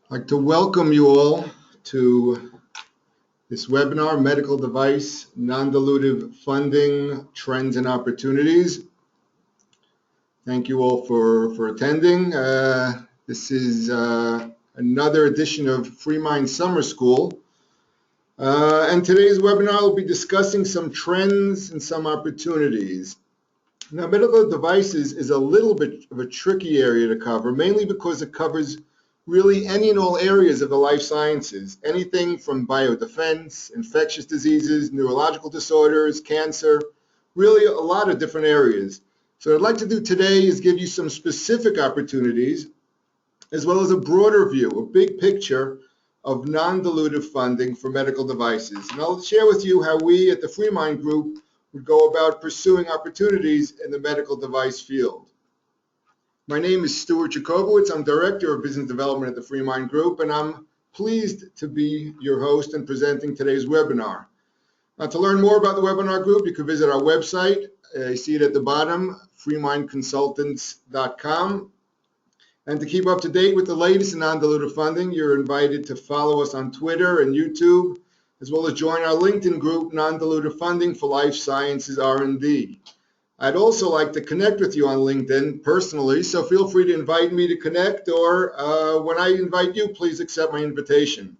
I'd like to welcome you all to this webinar, Medical Device Non-Dilutive Funding Trends and Opportunities. Thank you all for attending. This is another edition of FreeMine Summer School. And today's webinar will be discussing some trends and some opportunities. Now, medical devices is a little bit of a tricky area to cover, mainly because it covers really any and all areas of the life sciences, anything from biodefense, infectious diseases, neurological disorders, cancer, really a lot of different areas. So what I'd like to do today is give you some specific opportunities, as well as a broader view, a big picture of non-dilutive funding for medical devices. And I'll share with you how we at the FreeMind Group would go about pursuing opportunities in the medical device field. My name is Stuart Jacobowitz. I'm Director of Business Development at the FreeMind Group, and I'm pleased to be your host and presenting today's webinar. Now, to learn more about the webinar group, you can visit our website. You see it at the bottom, freemindconsultants.com. And to keep up to date with the latest in non-dilutive funding, you're invited to follow us on Twitter and YouTube, as well as join our LinkedIn group, Non-Dilutive Funding for Life Sciences R&D. I'd also like to connect with you on LinkedIn personally, so feel free to invite me to connect, or when I invite you, please accept my invitation.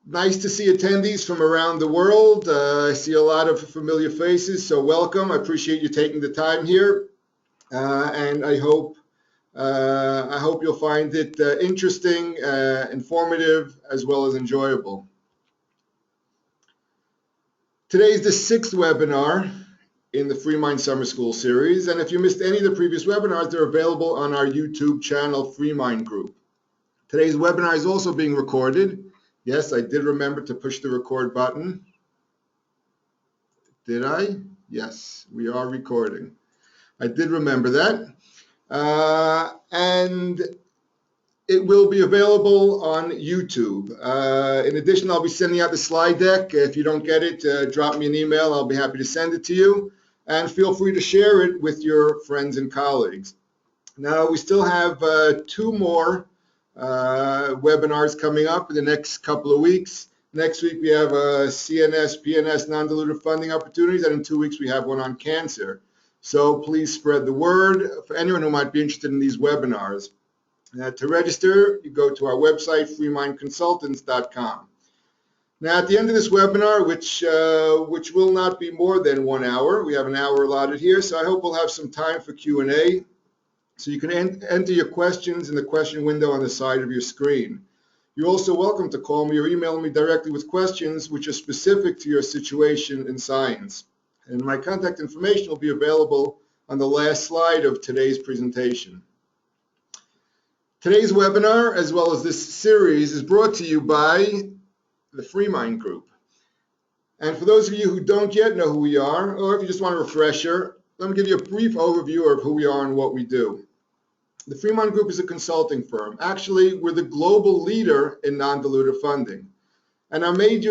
Nice to see attendees from around the world. I see a lot of familiar faces, so welcome. I appreciate you taking the time here, and I hope you'll find it interesting, informative, as well as enjoyable. Today is the 6th webinar in the FreeMind Summer School series, and if you missed any of the previous webinars, they're available on our YouTube channel, FreeMind Group. Today's webinar is also being recorded. Yes, I did remember to push the record button. Did I? Yes, we are recording. I did remember that. And it will be available on YouTube. In addition, I'll be sending out the slide deck. If you don't get it, drop me an email. I'll be happy to send it to you. And feel free to share it with your friends and colleagues. Now, we still have 2 more webinars coming up in the next couple of weeks. Next week, we have CNS, PNS, non-dilutive funding opportunities, and in 2 weeks, we have one on cancer. So please spread the word for anyone who might be interested in these webinars. To register, you go to our website, freemindconsultants.com. Now, at the end of this webinar, which will not be more than 1 hour, we have an hour allotted here, so I hope we'll have some time for Q&A. So you can enter your questions in the question window on the side of your screen. You're also welcome to call me or email me directly with questions which are specific to your situation in science. And my contact information will be available on the last slide of today's presentation. Today's webinar, as well as this series, is brought to you by the FreeMind Group. And for those of you who don't yet know who we are, or if you just want a refresher, let me give you a brief overview of who we are and what we do. The FreeMind Group is a consulting firm. Actually, we're the global leader in non-dilutive funding. And our main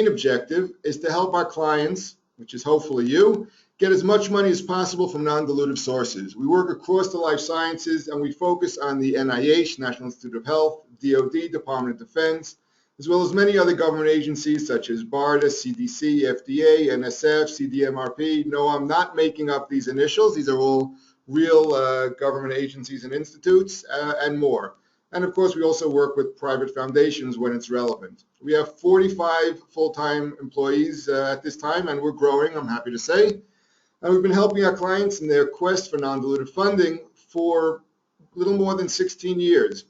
objective is to help our clients, which is hopefully you, get as much money as possible from non-dilutive sources. We work across the life sciences, and we focus on the NIH, National Institute of Health, DoD, Department of Defense, as well as many other government agencies such as BARDA, CDC, FDA, NSF, CDMRP. No, I'm not making up these initials. These are all real government agencies and institutes, and more. And of course, we also work with private foundations when it's relevant. We have 45 full-time employees at this time, and we're growing, I'm happy to say. And we've been helping our clients in their quest for non-dilutive funding for a little more than 16 years.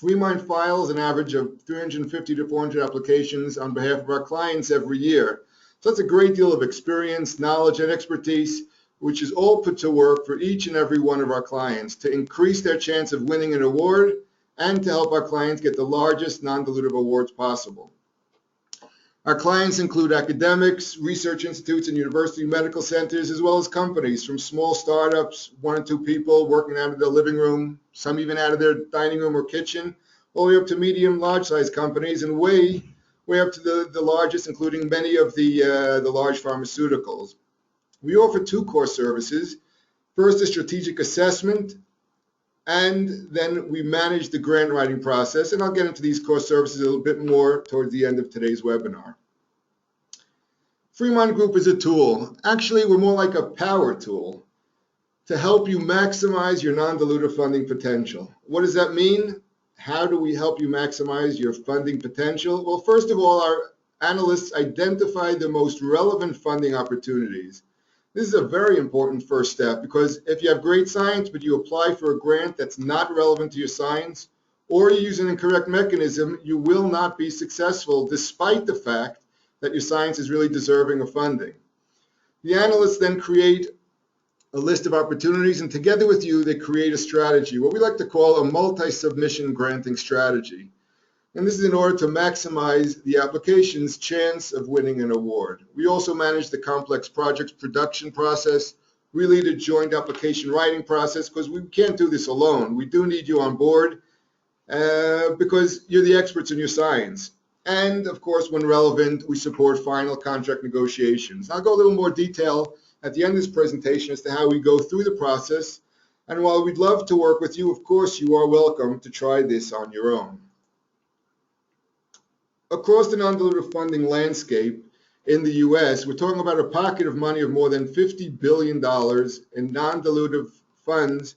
FreeMind files an average of 350 to 400 applications on behalf of our clients every year. So that's a great deal of experience, knowledge, and expertise, which is all put to work for each and every one of our clients to increase their chance of winning an award and to help our clients get the largest non-dilutive awards possible. Our clients include academics, research institutes, and university medical centers, as well as companies from small startups, 1 or 2 people working out of their living room, some even out of their dining room or kitchen, all the way up to medium, large-sized companies, and way up to the largest, including many of the large pharmaceuticals. We offer 2 core services. First is strategic assessment, And then we manage the grant writing process, and I'll get into these core services a little bit more towards the end of today's webinar. FreeMind Group is a tool. Actually, we're more like a power tool to help you maximize your non-dilutive funding potential. What does that mean? How do we help you maximize your funding potential? Well, first of all, our analysts identify the most relevant funding opportunities. This is a very important first step, because if you have great science but you apply for a grant that's not relevant to your science, or you use an incorrect mechanism, you will not be successful despite the fact that your science is really deserving of funding. The analysts then create a list of opportunities, and together with you they create a strategy, what we like to call a multi-submission granting strategy. And this is in order to maximize the application's chance of winning an award. We also manage the complex projects production process. We lead a joint application writing process, because we can't do this alone. We do need you on board because you're the experts in your science. And of course, when relevant, we support final contract negotiations. I'll go a little more detail at the end of this presentation as to how we go through the process. And while we'd love to work with you, of course, you are welcome to try this on your own. Across the non-dilutive funding landscape in the US, we're talking about a pocket of money of more than $50 billion in non-dilutive funds,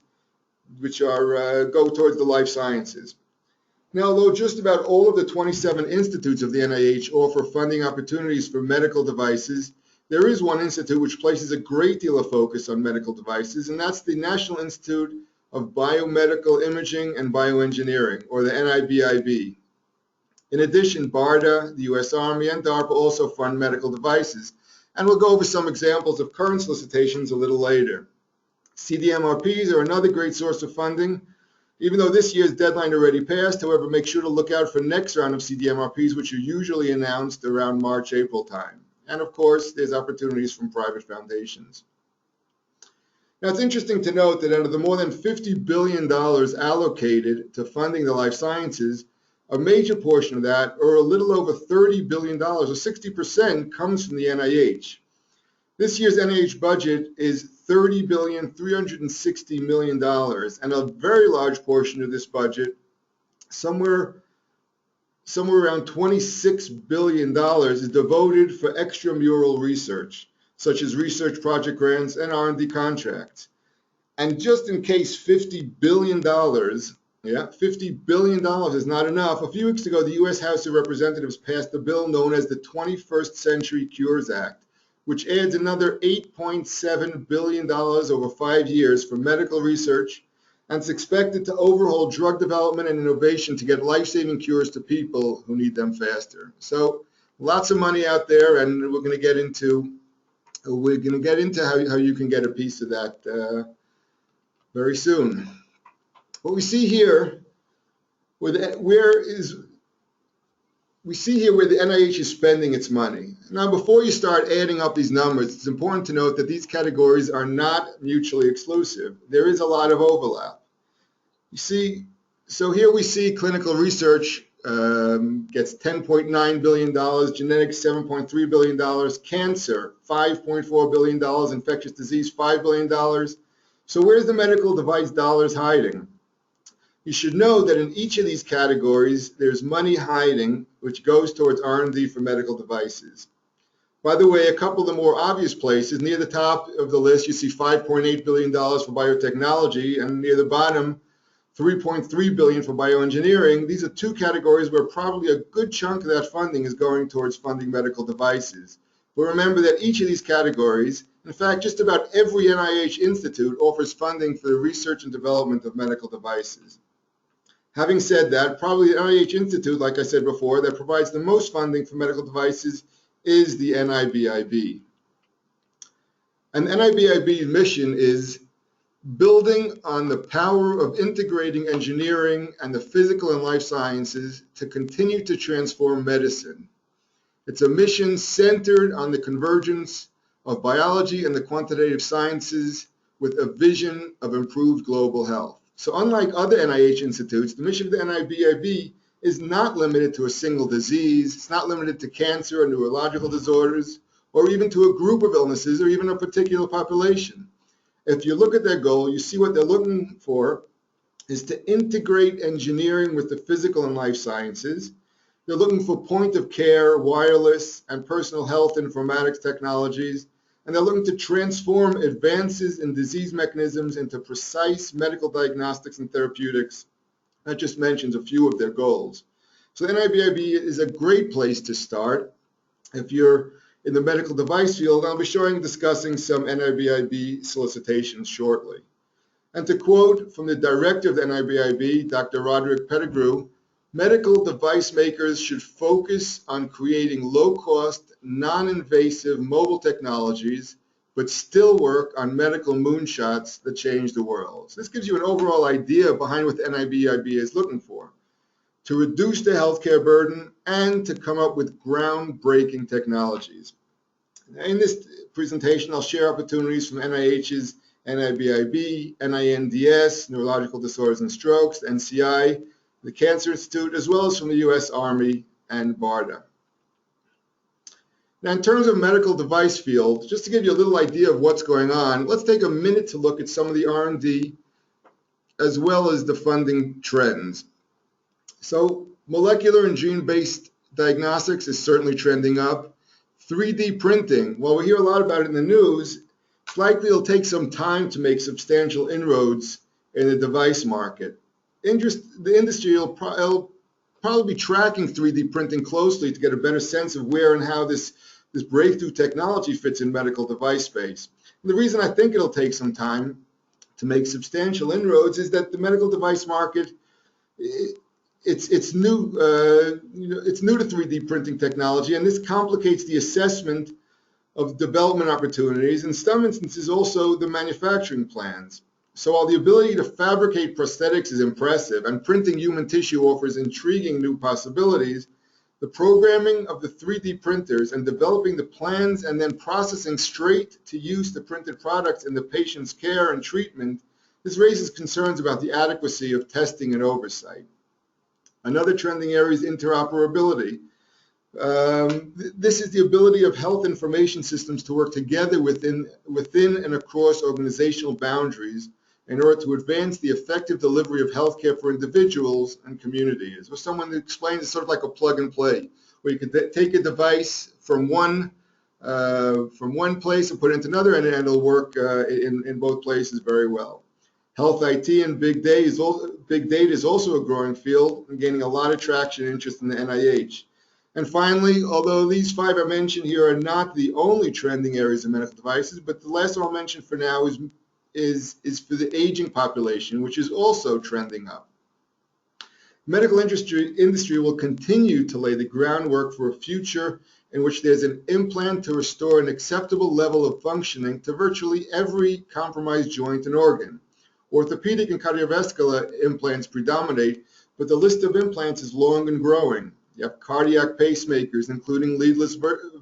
which are go towards the life sciences. Now, although just about all of the 27 institutes of the NIH offer funding opportunities for medical devices, there is one institute which places a great deal of focus on medical devices, and that's the National Institute of Biomedical Imaging and Bioengineering, or the NIBIB. In addition, BARDA, the US Army, and DARPA also fund medical devices, and we'll go over some examples of current solicitations a little later. CDMRPs are another great source of funding. Even though this year's deadline already passed, however, make sure to look out for next round of CDMRPs, which are usually announced around March, April time. And of course, there's opportunities from private foundations. Now, it's interesting to note that out of the more than $50 billion allocated to funding the life sciences, a major portion of that, or a little over $30 billion, or 60%, comes from the NIH. This year's NIH budget is $30.36 billion, and a very large portion of this budget, somewhere around $26 billion, is devoted for extramural research, such as research project grants and R&D contracts. And just in case $50 billion is not enough, a few weeks ago, the U.S. House of Representatives passed a bill known as the 21st Century Cures Act, which adds another $8.7 billion over 5 years for medical research, and it's expected to overhaul drug development and innovation to get life-saving cures to people who need them faster. So lots of money out there, and we're going to get into how you can get a piece of that very soon. What we see here, where the NIH is spending its money. Now, before you start adding up these numbers, it's important to note that these categories are not mutually exclusive. There is a lot of overlap. You see, so here we see clinical research gets $10.9 billion, genetics $7.3 billion, cancer $5.4 billion, infectious disease $5 billion. So where's the medical device dollars hiding? You should know that in each of these categories, there's money hiding, which goes towards R&D for medical devices. By the way, a couple of the more obvious places, near the top of the list, you see $5.8 billion for biotechnology, and near the bottom, $3.3 billion for bioengineering. These are two categories where probably a good chunk of that funding is going towards funding medical devices. But remember that each of these categories, in fact, just about every NIH institute offers funding for the research and development of medical devices. Having said that, probably the NIH Institute, like I said before, that provides the most funding for medical devices is the NIBIB. And NIBIB's mission is building on the power of integrating engineering and the physical and life sciences to continue to transform medicine. It's a mission centered on the convergence of biology and the quantitative sciences with a vision of improved global health. So unlike other NIH institutes, the mission of the NIBIB is not limited to a single disease. It's not limited to cancer or neurological disorders, or even to a group of illnesses, or even a particular population. If you look at their goal, you see what they're looking for is to integrate engineering with the physical and life sciences. They're looking for point-of-care, wireless, and personal health informatics technologies, and they're looking to transform advances in disease mechanisms into precise medical diagnostics and therapeutics. That just mentions a few of their goals. So NIBIB is a great place to start if you're in the medical device field. I'll be showing and discussing some NIBIB solicitations shortly. And to quote from the director of the NIBIB, Dr. Roderick Pettigrew, medical device makers should focus on creating low-cost, non-invasive mobile technologies, but still work on medical moonshots that change the world. So this gives you an overall idea behind what the NIBIB is looking for: to reduce the healthcare burden and to come up with groundbreaking technologies. In this presentation, I'll share opportunities from NIH's NIBIB, NINDS, Neurological Disorders and Strokes, NCI, the Cancer Institute, as well as from the U.S. Army and BARDA. Now, in terms of medical device field, just to give you a little idea of what's going on, let's take a minute to look at some of the R&D as well as the funding trends. So, molecular and gene-based diagnostics is certainly trending up. 3D printing, while we hear a lot about it in the news, it's likely it'll take some time to make substantial inroads in the device market. The industry will probably be tracking 3D printing closely to get a better sense of where and how this breakthrough technology fits in medical device space. And the reason I think it'll take some time to make substantial inroads is that the medical device market, it's new to 3D printing technology, and this complicates the assessment of development opportunities, in some instances also the manufacturing plans. So while the ability to fabricate prosthetics is impressive and printing human tissue offers intriguing new possibilities, the programming of the 3D printers and developing the plans and then processing straight to use the printed products in the patient's care and treatment, this raises concerns about the adequacy of testing and oversight. Another trending area is interoperability. This is the ability of health information systems to work together within and across organizational boundaries in order to advance the effective delivery of healthcare for individuals and communities. Or someone explains it's sort of like a plug and play, where you could take a device from one place and put it into another, and it'll work in both places very well. Health IT and big data is also a growing field and gaining a lot of traction and interest in the NIH. And finally, although these 5 I mentioned here are not the only trending areas of medical devices, but the last one I'll mention for now is for the aging population, which is also trending up. Medical industry will continue to lay the groundwork for a future in which there's an implant to restore an acceptable level of functioning to virtually every compromised joint and organ. Orthopedic and cardiovascular implants predominate, but the list of implants is long and growing. You have cardiac pacemakers, including leadless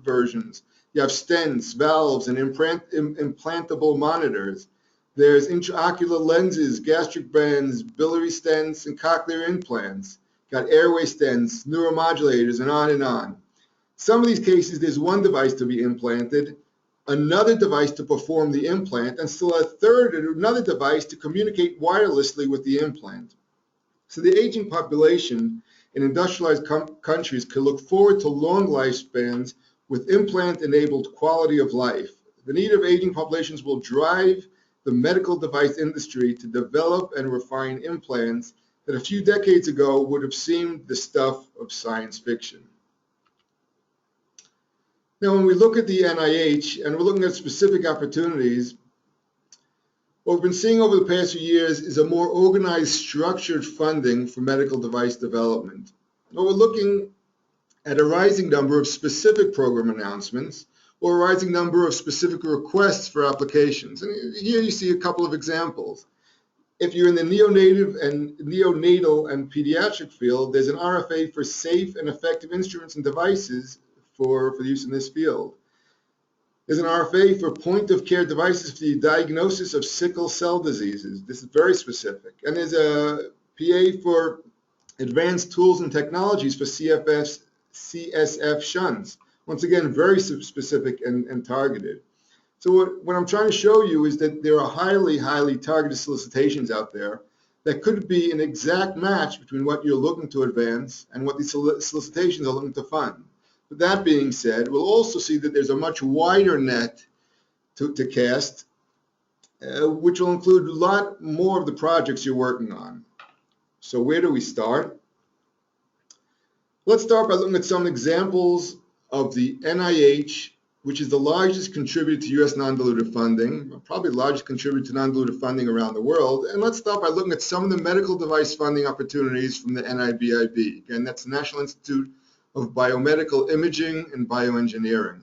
versions. You have stents, valves, and implantable monitors. There's intraocular lenses, gastric bands, biliary stents, and cochlear implants. Got airway stents, neuromodulators, and on and on. Some of these cases, there's one device to be implanted, another device to perform the implant, and still another device to communicate wirelessly with the implant. So the aging population in industrialized countries can look forward to long lifespans with implant-enabled quality of life. The need of aging populations will drive the medical device industry to develop and refine implants that a few decades ago would have seemed the stuff of science fiction. Now, when we look at the NIH and we're looking at specific opportunities, what we've been seeing over the past few years is a more organized, structured funding for medical device development. But we're looking at a rising number of specific program announcements or a rising number of specific requests for applications. And here you see a couple of examples. If you're in the neonatal and pediatric field, there's an RFA for safe and effective instruments and devices for use in this field. There's an RFA for point-of-care devices for the diagnosis of sickle cell diseases. This is very specific. And there's a PA for advanced tools and technologies for CSF shunts. Once again, very specific and targeted. So what I'm trying to show you is that there are highly targeted solicitations out there that could be an exact match between what you're looking to advance and what these solicitations are looking to fund. But that being said, we'll also see that there's a much wider net to cast, which will include a lot more of the projects you're working on. So where do we start? Let's start by looking at some examples of the NIH, which is the largest contributor to U.S. non-dilutive funding, probably the largest contributor to non-dilutive funding around the world. And let's start by looking at some of the medical device funding opportunities from the NIBIB. Again, that's the National Institute of Biomedical Imaging and Bioengineering.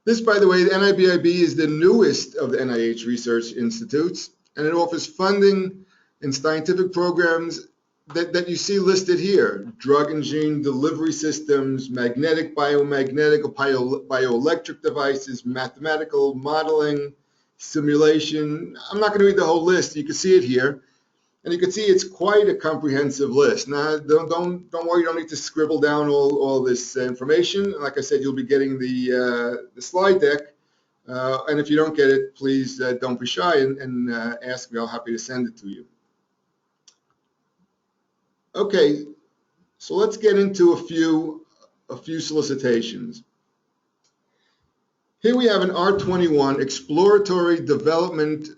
This, by the way, the NIBIB is the newest of the NIH research institutes, and it offers funding in scientific programs that you see listed here: drug and gene delivery systems, magnetic, biomagnetic, or bioelectric devices, mathematical modeling, simulation. I'm not going to read the whole list. You can see it here, and you can see it's quite a comprehensive list. Now, don't worry, you don't need to scribble down all this information. Like I said, you'll be getting the slide deck, and if you don't get it, please don't be shy and ask me. I'm happy to send it to you. Okay, so let's get into a few solicitations. Here we have an R21 exploratory developmental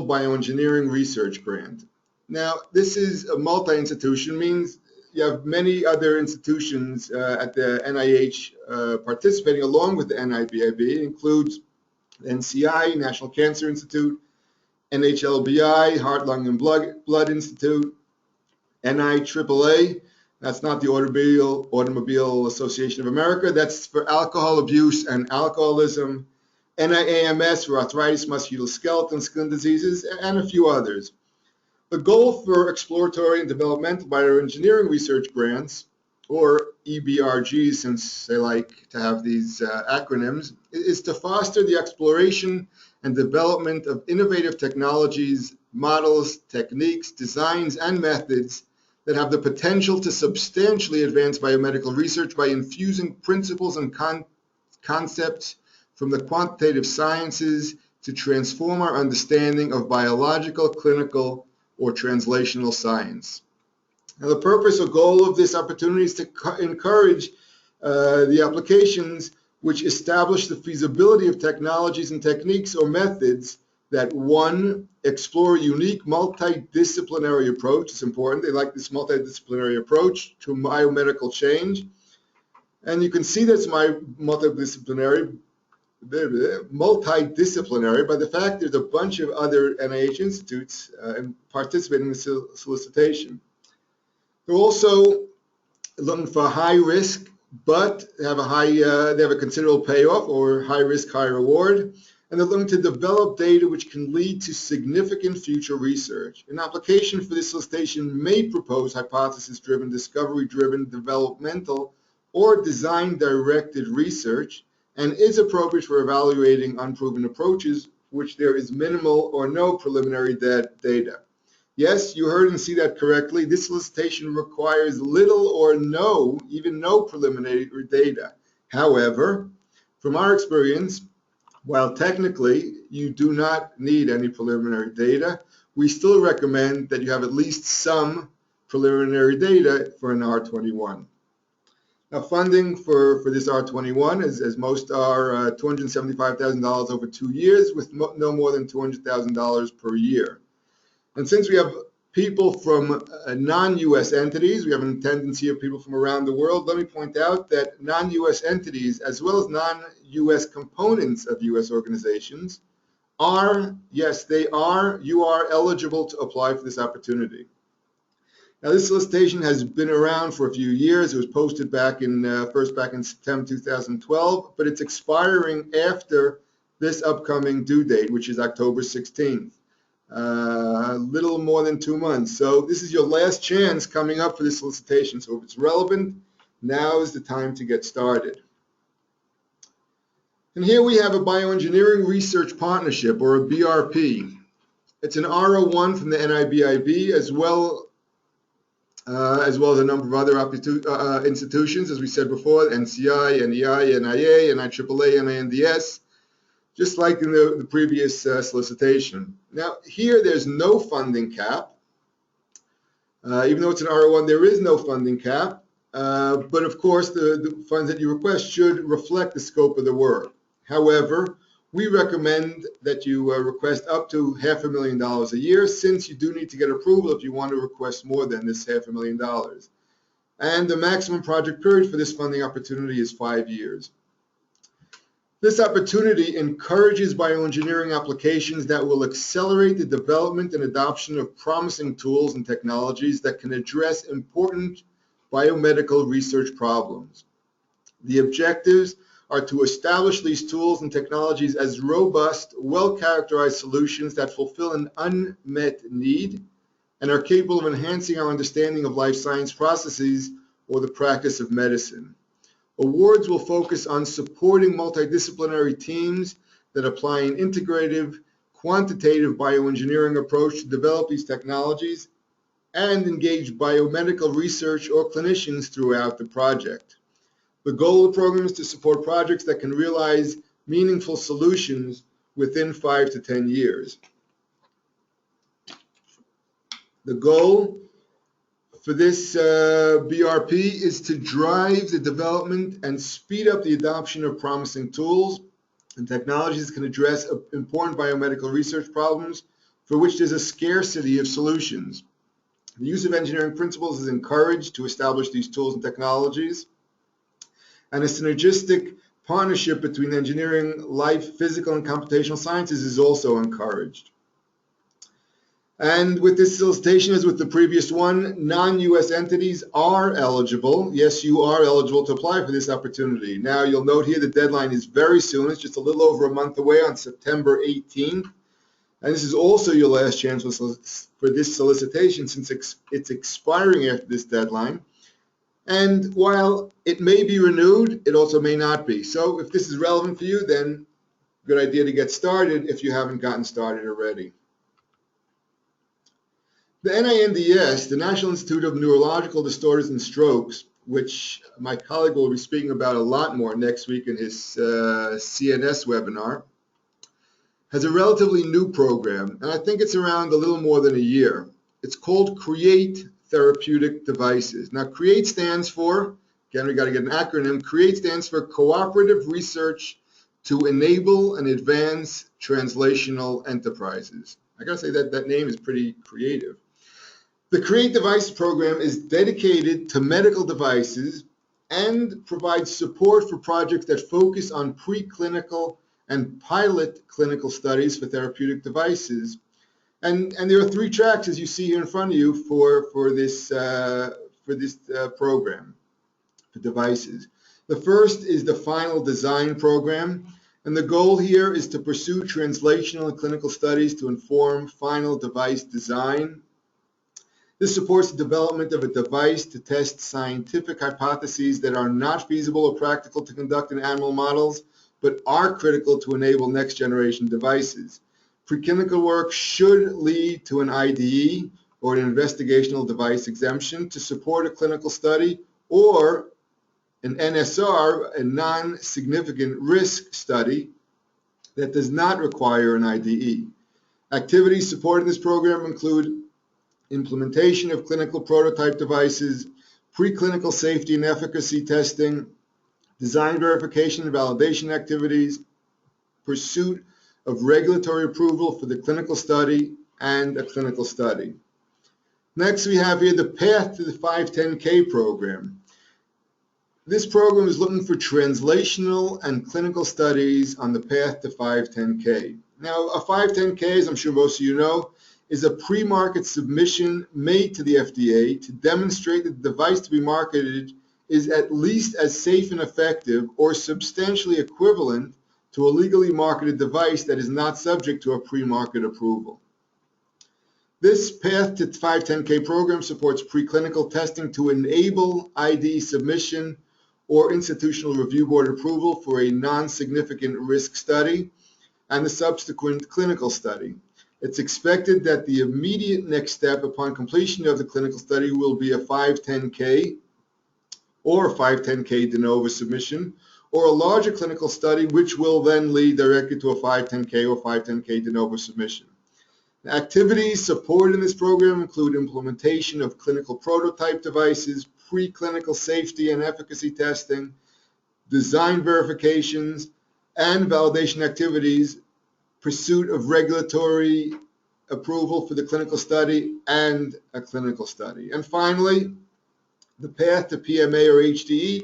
bioengineering research grant. Now, this is a multi-institution, means you have many other institutions at the NIH participating along with the NIBIB. It includes NCI, National Cancer Institute, NHLBI, Heart, Lung, and Blood Institute, NIAAA, that's not the Automobile Association of America, that's for alcohol abuse and alcoholism, NIAMS for arthritis, musculoskeletal skin diseases, and a few others. The goal for exploratory and developmental bioengineering research grants, or EBRGs, since they like to have these acronyms, is to foster the exploration and development of innovative technologies, models, techniques, designs, and methods that have the potential to substantially advance biomedical research by infusing principles and concepts from the quantitative sciences to transform our understanding of biological, clinical, or translational science. Now, the purpose or goal of this opportunity is to encourage the applications which establish the feasibility of technologies and techniques or methods that, one, explore a unique multidisciplinary approach. It's important. They like this multidisciplinary approach to biomedical change. And you can see that's multidisciplinary by the fact there's a bunch of other NIH institutes participating in the solicitation. They're also looking for high risk, but they have a considerable payoff, or high risk, high reward. And they're looking to develop data which can lead to significant future research. An application for this solicitation may propose hypothesis-driven, discovery-driven, developmental, or design-directed research, and is appropriate for evaluating unproven approaches for which there is minimal or no preliminary data. Yes, you heard and see that correctly. This solicitation requires little or no, even no preliminary data. However, from our experience, while technically you do not need any preliminary data, we still recommend that you have at least some preliminary data for an R21. Now, funding for this R21, as most are, $275,000 over 2 years, with no more than $200,000 per year. And since we have people from non-U.S. entities, we have a tendency of people from around the world, let me point out that non-U.S. entities, as well as non-U.S. components of U.S. organizations, you are eligible to apply for this opportunity. Now, this solicitation has been around for a few years. It was posted first back in September 2012, but it's expiring after this upcoming due date, which is October 16th. A little more than 2 months. So this is your last chance coming up for this solicitation. So if it's relevant, now is the time to get started. And here we have a bioengineering research partnership, or a BRP. It's an R01 from the NIBIB, as well as a number of other institutions, as we said before, NCI, NEI, NIA, NIAAA, NINDS. just like in the previous solicitation. Now, here there's no funding cap. Even though it's an R01, there is no funding cap. But of course, the funds that you request should reflect the scope of the work. However, we recommend that you request up to $500,000 a year, since you do need to get approval if you want to request more than this $500,000. And the maximum project period for this funding opportunity is 5 years. This opportunity encourages bioengineering applications that will accelerate the development and adoption of promising tools and technologies that can address important biomedical research problems. The objectives are to establish these tools and technologies as robust, well-characterized solutions that fulfill an unmet need and are capable of enhancing our understanding of life science processes or the practice of medicine. Awards will focus on supporting multidisciplinary teams that apply an integrative, quantitative bioengineering approach to develop these technologies and engage biomedical research or clinicians throughout the project. The goal of the program is to support projects that can realize meaningful solutions within 5 to 10 years. The goal for this BRP is to drive the development and speed up the adoption of promising tools and technologies that can address important biomedical research problems for which there's a scarcity of solutions. The use of engineering principles is encouraged to establish these tools and technologies, and a synergistic partnership between engineering, life, physical, and computational sciences is also encouraged. And with this solicitation, as with the previous one, non-US entities are eligible. Yes, you are eligible to apply for this opportunity. Now, you'll note here the deadline is very soon. It's just a little over a month away on September 18th. And this is also your last chance for this solicitation, since it's expiring after this deadline. And while it may be renewed, it also may not be. So if this is relevant for you, then good idea to get started if you haven't gotten started already. The NINDS, the National Institute of Neurological Disorders and Strokes, which my colleague will be speaking about a lot more next week in his CNS webinar, has a relatively new program, and I think it's around a little more than a year. It's called CREATE Therapeutic Devices. Now, CREATE stands for, again, we got to get an acronym. CREATE stands for Cooperative Research to Enable and Advance Translational Enterprises. I got to say that name is pretty creative. The CREATE Devices program is dedicated to medical devices and provides support for projects that focus on preclinical and pilot clinical studies for therapeutic devices. And there are 3 tracks, as you see here in front of you, for this program for devices. The first is the final design program, and the goal here is to pursue translational and clinical studies to inform final device design. This supports the development of a device to test scientific hypotheses that are not feasible or practical to conduct in animal models, but are critical to enable next generation devices. Preclinical work should lead to an IDE, or an investigational device exemption, to support a clinical study, or an NSR, a non-significant risk study, that does not require an IDE. Activities supporting this program include implementation of clinical prototype devices, preclinical safety and efficacy testing, design verification and validation activities, pursuit of regulatory approval for the clinical study, and a clinical study. Next, we have here the Path to the 510K program. This program is looking for translational and clinical studies on the path to 510K. Now, a 510K, as I'm sure most of you know, is a pre-market submission made to the FDA to demonstrate that the device to be marketed is at least as safe and effective or substantially equivalent to a legally marketed device that is not subject to a pre-market approval. This Path to 510K program supports preclinical testing to enable IDE submission or institutional review board approval for a non-significant risk study and the subsequent clinical study. It's expected that the immediate next step upon completion of the clinical study will be a 510K or a 510K de novo submission, or a larger clinical study, which will then lead directly to a 510K or 510K de novo submission. Activities supported in this program include implementation of clinical prototype devices, preclinical safety and efficacy testing, design verifications, and validation activities, pursuit of regulatory approval for the clinical study and a clinical study. And finally, the path to PMA or HDE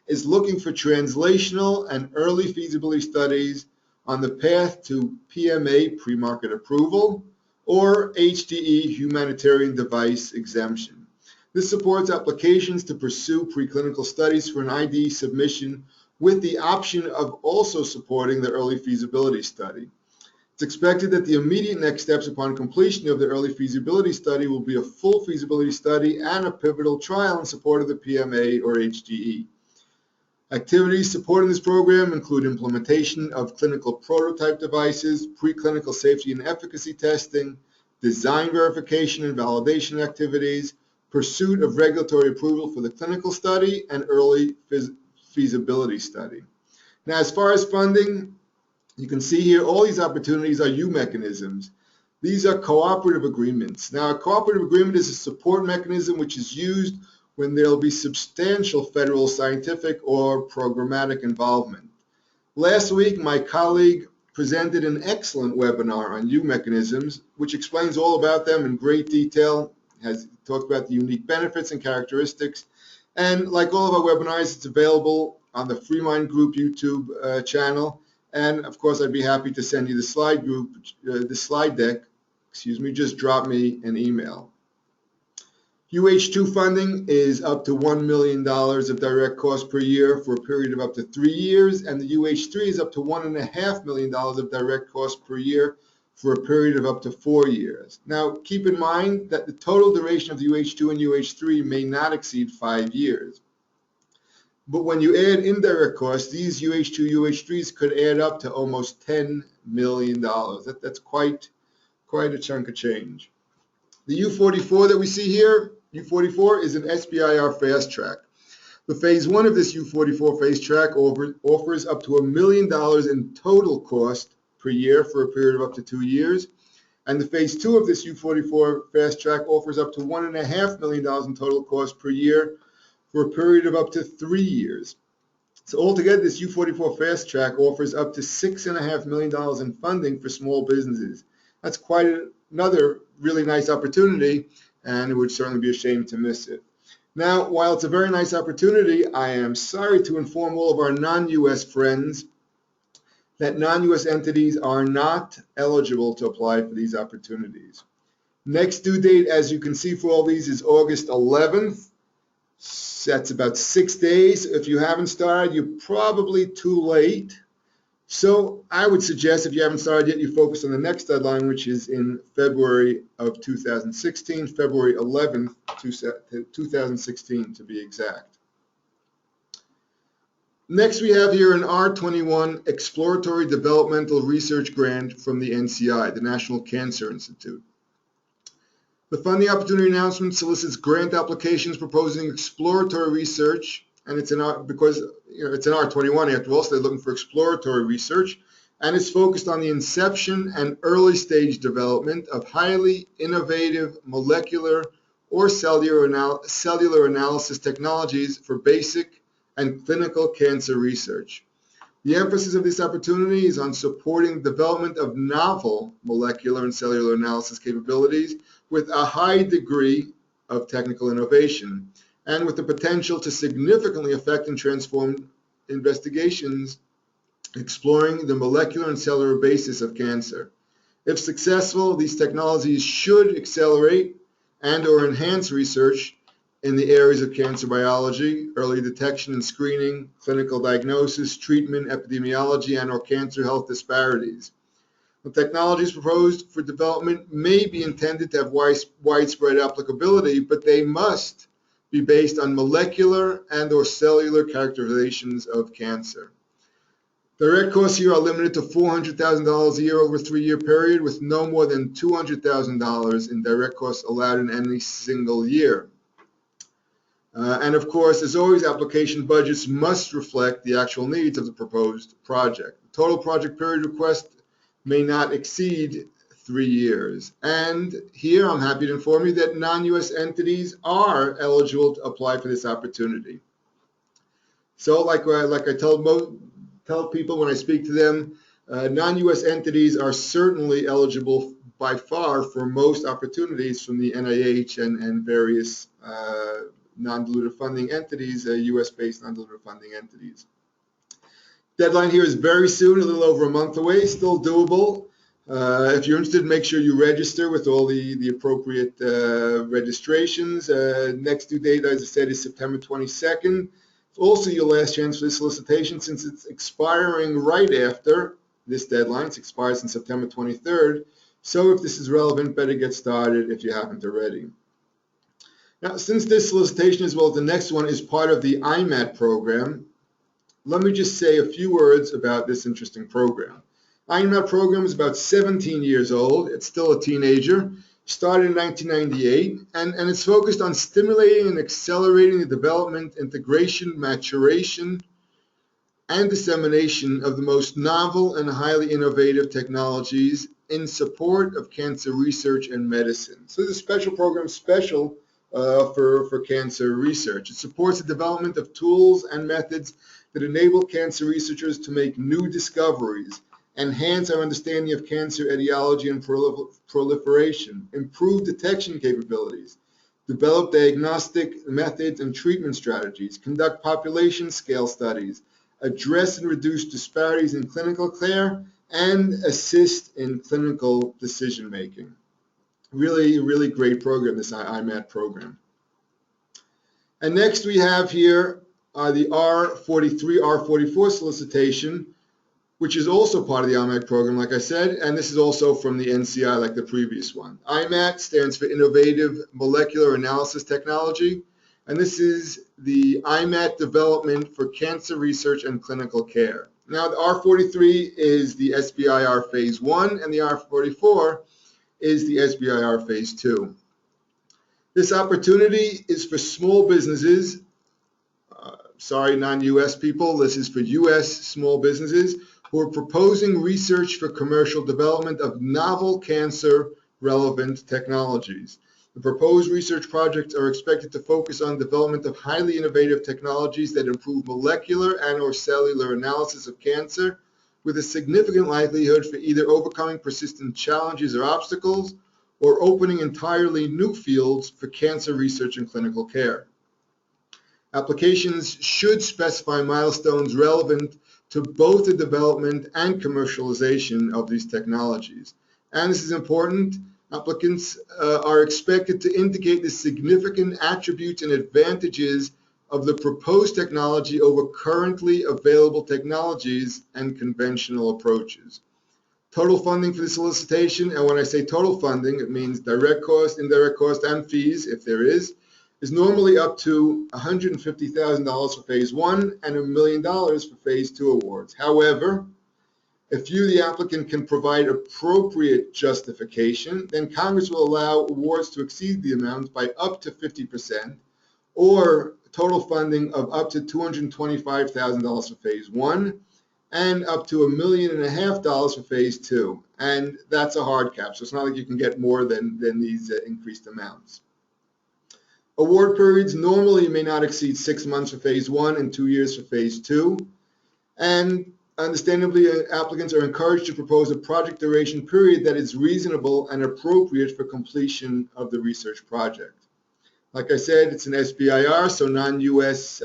is looking for translational and early feasibility studies on the path to PMA pre-market approval or HDE humanitarian device exemption. This supports applications to pursue preclinical studies for an IDE submission with the option of also supporting the early feasibility study. It's expected that the immediate next steps upon completion of the early feasibility study will be a full feasibility study and a pivotal trial in support of the PMA or HDE. Activities supporting this program include implementation of clinical prototype devices, preclinical safety and efficacy testing, design verification and validation activities, pursuit of regulatory approval for the clinical study, and early feasibility study. Now, as far as funding, you can see here all these opportunities are U mechanisms. These are cooperative agreements. Now, a cooperative agreement is a support mechanism which is used when there will be substantial federal scientific or programmatic involvement. Last week, my colleague presented an excellent webinar on U mechanisms, which explains all about them in great detail, has talked about the unique benefits and characteristics, and like all of our webinars, it's available on the FreeMind Group YouTube channel, and of course, I'd be happy to send you the slide deck, just drop me an email. UH2 funding is up to $1 million of direct cost per year for a period of up to 3 years, and the UH3 is up to $1.5 million of direct cost per year for a period of up to 4 years. Now, keep in mind that the total duration of the UH2 and UH3 may not exceed 5 years. But when you add indirect costs, these UH2, UH3s could add up to almost $10 million. That's quite a chunk of change. The U44 that we see here, U44 is an SBIR fast track. The phase 1 of this U44 fast track offers up to $1 million in total cost per year for a period of up to 2 years. And the phase 2 of this U44 fast track offers up to $1.5 million in total cost per year for a period of up to 3 years. So altogether, this U44 fast track offers up to $6.5 million in funding for small businesses. That's quite another really nice opportunity, and it would certainly be a shame to miss it. Now, while it's a very nice opportunity, I am sorry to inform all of our non-US friends that non-US entities are not eligible to apply for these opportunities. Next due date, as you can see for all these, is August 11th. That's about 6 days. If you haven't started, you're probably too late. So I would suggest if you haven't started yet, you focus on the next deadline, which is in February of 2016, February 11th, 2016 to be exact. Next, we have here an R21 Exploratory Developmental Research Grant from the NCI, the National Cancer Institute. The funding opportunity announcement solicits grant applications proposing exploratory research, and it's an R21 after all, so they're looking for exploratory research, and it's focused on the inception and early stage development of highly innovative molecular or cellular analysis technologies for basic and clinical cancer research. The emphasis of this opportunity is on supporting the development of novel molecular and cellular analysis capabilities with a high degree of technical innovation, and with the potential to significantly affect and transform investigations exploring the molecular and cellular basis of cancer. If successful, these technologies should accelerate and/or enhance research in the areas of cancer biology, early detection and screening, clinical diagnosis, treatment, epidemiology, and/or cancer health disparities. The technologies proposed for development may be intended to have widespread applicability, but they must be based on molecular and/or cellular characterizations of cancer. Direct costs here are limited to $400,000 a year over a 3-year period, with no more than $200,000 in direct costs allowed in any single year. And of course, as always, application budgets must reflect the actual needs of the proposed project. The total project period request may not exceed 3 years. And here I'm happy to inform you that non-US entities are eligible to apply for this opportunity. So like I tell people when I speak to them, non-US entities are certainly eligible by far for most opportunities from the NIH and various non-dilutive funding entities, US-based non-dilutive funding entities. Deadline here is very soon, a little over a month away, still doable. If you're interested, make sure you register with all the appropriate registrations. Next due date, as I said, is September 22nd. It's also your last chance for this solicitation since it's expiring right after this deadline. It expires on September 23rd. So if this is relevant, better get started if you haven't already. Now, since this solicitation as well as the next one is part of the IMAT program, let me just say a few words about this interesting program. IMAT program is about 17 years old. It's still a teenager. Started in 1998, and it's focused on stimulating and accelerating the development, integration, maturation, and dissemination of the most novel and highly innovative technologies in support of cancer research and medicine. So this is a special program, for cancer research. It supports the development of tools and methods that enable cancer researchers to make new discoveries, enhance our understanding of cancer etiology and proliferation, improve detection capabilities, develop diagnostic methods and treatment strategies, conduct population scale studies, address and reduce disparities in clinical care, and assist in clinical decision making. Really, really great program, this IMAT program. And next we have here the R43, R44 solicitation, which is also part of the IMAT program, like I said, and this is also from the NCI like the previous one. IMAT stands for Innovative Molecular Analysis Technology, and this is the IMAT development for cancer research and clinical care. Now, the R43 is the SBIR Phase 1, and the R44 is the SBIR Phase 2. This opportunity is for small businesses, sorry, non-US people, this is for US small businesses who are proposing research for commercial development of novel cancer-relevant technologies. The proposed research projects are expected to focus on development of highly innovative technologies that improve molecular and/or cellular analysis of cancer, with a significant likelihood for either overcoming persistent challenges or obstacles or opening entirely new fields for cancer research and clinical care. Applications should specify milestones relevant to both the development and commercialization of these technologies. And this is important. Applicants are expected to indicate the significant attributes and advantages of the proposed technology over currently available technologies and conventional approaches. Total funding for the solicitation, and when I say total funding, it means direct cost, indirect cost, and fees, if there is normally up to $150,000 for Phase 1 and $1 million for Phase 2 awards. However, if you, the applicant, can provide appropriate justification, then Congress will allow awards to exceed the amount by up to 50%, or total funding of up to $225,000 for Phase 1 and up to $1.5 million for Phase 2. And that's a hard cap, so it's not like you can get more than these increased amounts. Award periods normally may not exceed 6 months for Phase 1 and 2 years for Phase 2. And understandably, applicants are encouraged to propose a project duration period that is reasonable and appropriate for completion of the research project. Like I said, it's an SBIR, so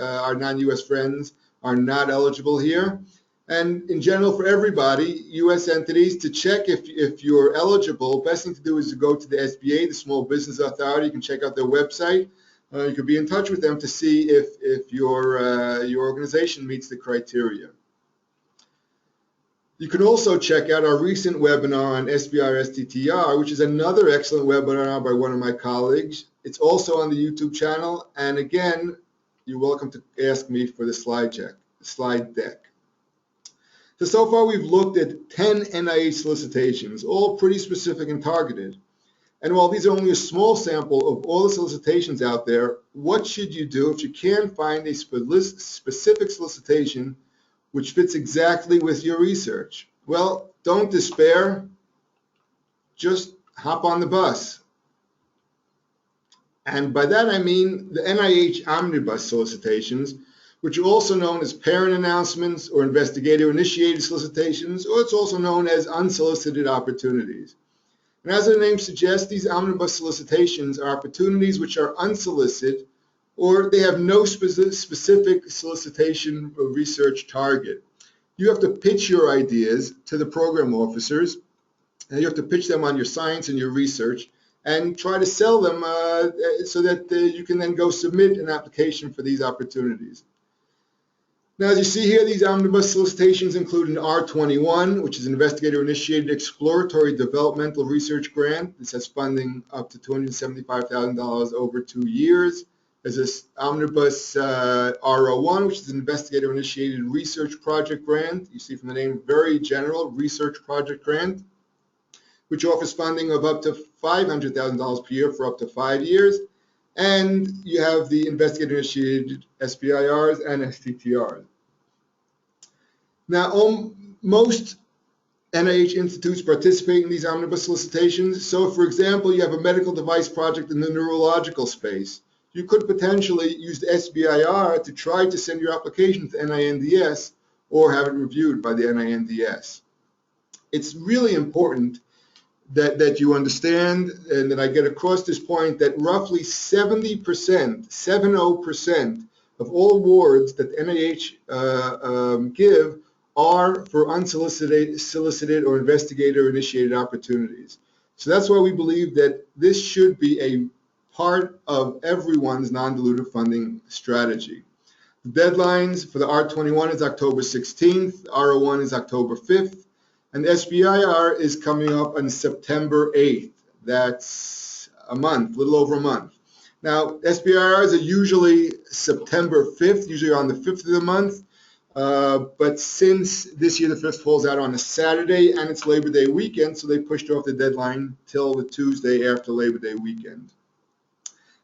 our non-US friends are not eligible here. And in general, for everybody, US entities, to check if you're eligible, best thing to do is to go to the SBA, the Small Business Authority. You can check out their website. You could be in touch with them to see if your organization meets the criteria. You can also check out our recent webinar on SBIR STTR, which is another excellent webinar by one of my colleagues. It's also on the YouTube channel. And again, you're welcome to ask me for the slide deck. So far we've looked at 10 NIH solicitations, all pretty specific and targeted. And while these are only a small sample of all the solicitations out there, what should you do if you can find a specific solicitation which fits exactly with your research? Well, don't despair. Just hop on the bus. And by that I mean the NIH Omnibus solicitations, which are also known as parent announcements or investigator-initiated solicitations, or it's also known as unsolicited opportunities. And as the name suggests, these omnibus solicitations are opportunities which are unsolicited, or they have no specific solicitation or research target. You have to pitch your ideas to the program officers, and you have to pitch them on your science and your research, and try to sell them so that you can then go submit an application for these opportunities. Now, as you see here, these omnibus solicitations include an R21, which is an investigator-initiated exploratory developmental research grant. This has funding up to $275,000 over 2 years. There's this omnibus R01, which is an investigator-initiated research project grant. You see from the name, very general research project grant, which offers funding of up to $500,000 per year for up to 5 years. And you have the investigator-initiated SBIRs and STTRs. Now, most NIH institutes participate in these omnibus solicitations. So, for example, you have a medical device project in the neurological space. You could potentially use the SBIR to try to send your application to NINDS or have it reviewed by the NINDS. It's really important that you understand and that I get across this point that roughly 70% of all awards that NIH give are for unsolicited or investigator-initiated opportunities. So that's why we believe that this should be a part of everyone's non-dilutive funding strategy. The deadlines for the R21 is October 16th, R01 is October 5th, and the SBIR is coming up on September 8th. That's a month, a little over a month. Now, SBIRs are usually September 5th, usually on the 5th of the month. But since this year the 5th falls out on a Saturday and it's Labor Day weekend, so they pushed off the deadline till the Tuesday after Labor Day weekend.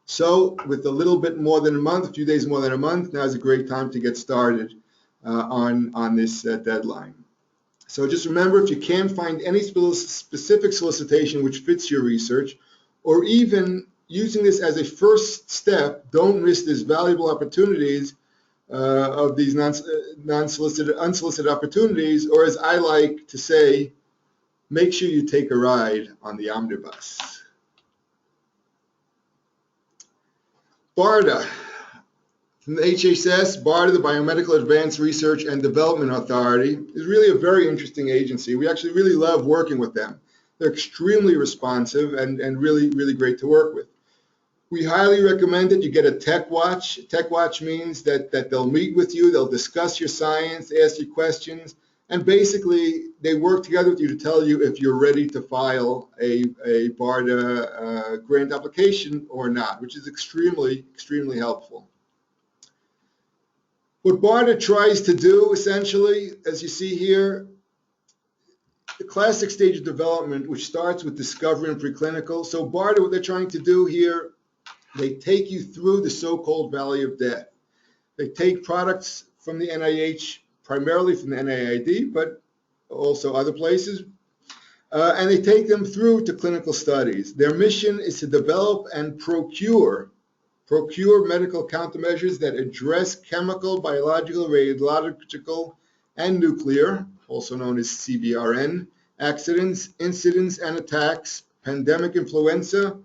So with a little bit more than a month, a few days more than a month, now is a great time to get started on this deadline. So just remember, if you can't find any specific solicitation which fits your research, or even using this as a first step, don't miss these valuable opportunities of these unsolicited opportunities, or as I like to say, make sure you take a ride on the omnibus. BARDA. From the HHS, BARDA, the Biomedical Advanced Research and Development Authority, is really a very interesting agency. We actually really love working with them. They're extremely responsive and really, really great to work with. We highly recommend that you get a tech watch. Tech watch means that they'll meet with you, they'll discuss your science, ask you questions, and basically they work together with you to tell you if you're ready to file a BARDA grant application or not, which is extremely, extremely helpful. What BARDA tries to do, essentially, as you see here, the classic stage of development, which starts with discovery and preclinical. So BARDA, what they're trying to do here, they take you through the so-called valley of death. They take products from the NIH, primarily from the NIIB, but also other places, and they take them through to clinical studies. Their mission is to develop and procure medical countermeasures that address chemical, biological, radiological, and nuclear, also known as CBRN, accidents, incidents, and attacks, pandemic influenza,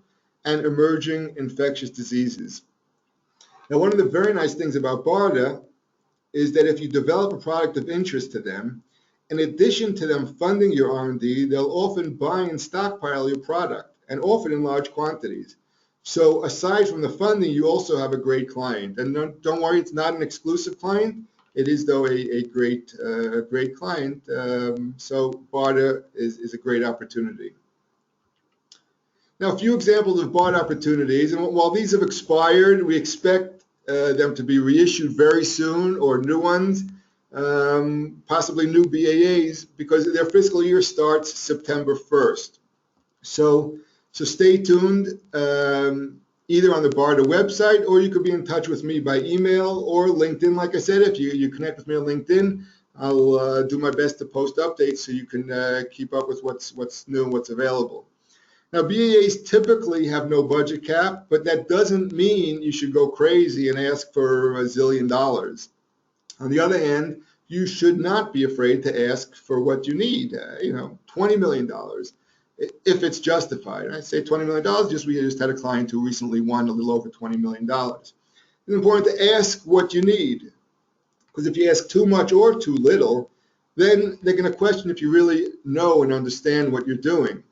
and emerging infectious diseases. Now, one of the very nice things about BARDA is that if you develop a product of interest to them, in addition to them funding your R&D, they'll often buy and stockpile your product, and often in large quantities. So aside from the funding, you also have a great client. And don't worry, it's not an exclusive client. It is, though, a great client. So BARDA is a great opportunity. Now, a few examples of BARDA opportunities. And while these have expired, we expect them to be reissued very soon, or new ones, possibly new BAAs, because their fiscal year starts September 1st. So So stay tuned, either on the BARDA website, or you could be in touch with me by email or LinkedIn. Like I said, if you connect with me on LinkedIn, I'll do my best to post updates so you can keep up with what's new and what's available. Now, BAAs typically have no budget cap, but that doesn't mean you should go crazy and ask for $1 zillion. On the other hand, you should not be afraid to ask for what you need, $20 million, if it's justified. I say $20 million, we just had a client who recently won a little over $20 million. It's important to ask what you need, because if you ask too much or too little, then they're going to question if you really know and understand what you're doing.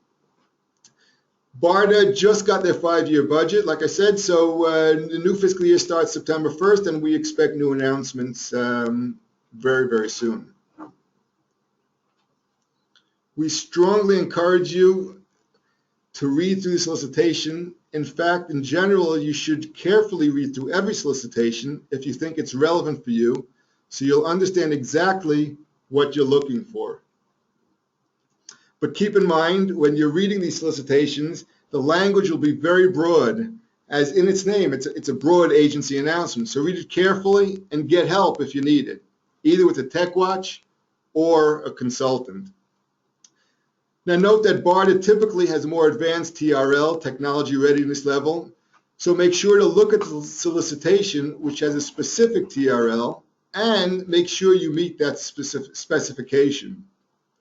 BARDA just got their 5-year budget, like I said, so the new fiscal year starts September 1st, and we expect new announcements very, very soon. We strongly encourage you to read through the solicitation. In fact, in general, you should carefully read through every solicitation if you think it's relevant for you, so you'll understand exactly what you're looking for. But keep in mind, when you're reading these solicitations, the language will be very broad. As in its name, it's a broad agency announcement. So read it carefully and get help if you need it, either with a tech watch or a consultant. Now note that BARDA typically has a more advanced TRL, technology readiness level. So make sure to look at the solicitation, which has a specific TRL, and make sure you meet that specific specification.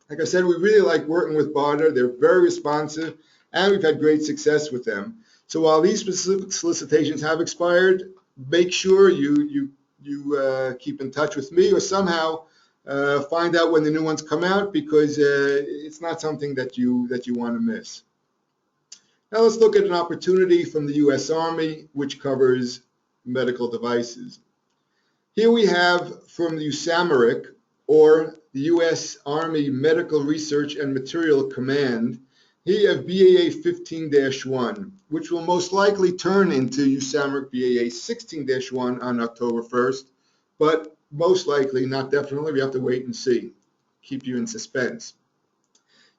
Like I said, we really like working with BARDA. They're very responsive, and we've had great success with them. So while these specific solicitations have expired, make sure you keep in touch with me, or somehow find out when the new ones come out, because it's not something that you want to miss. Now let's look at an opportunity from the U.S. Army, which covers medical devices. Here we have from the USAMRIC, or the U.S. Army Medical Research and Materiel Command. Here you have BAA 15-1, which will most likely turn into USAMRIC BAA 16-1 on October 1st, but most likely, not definitely. We have to wait and see. Keep you in suspense.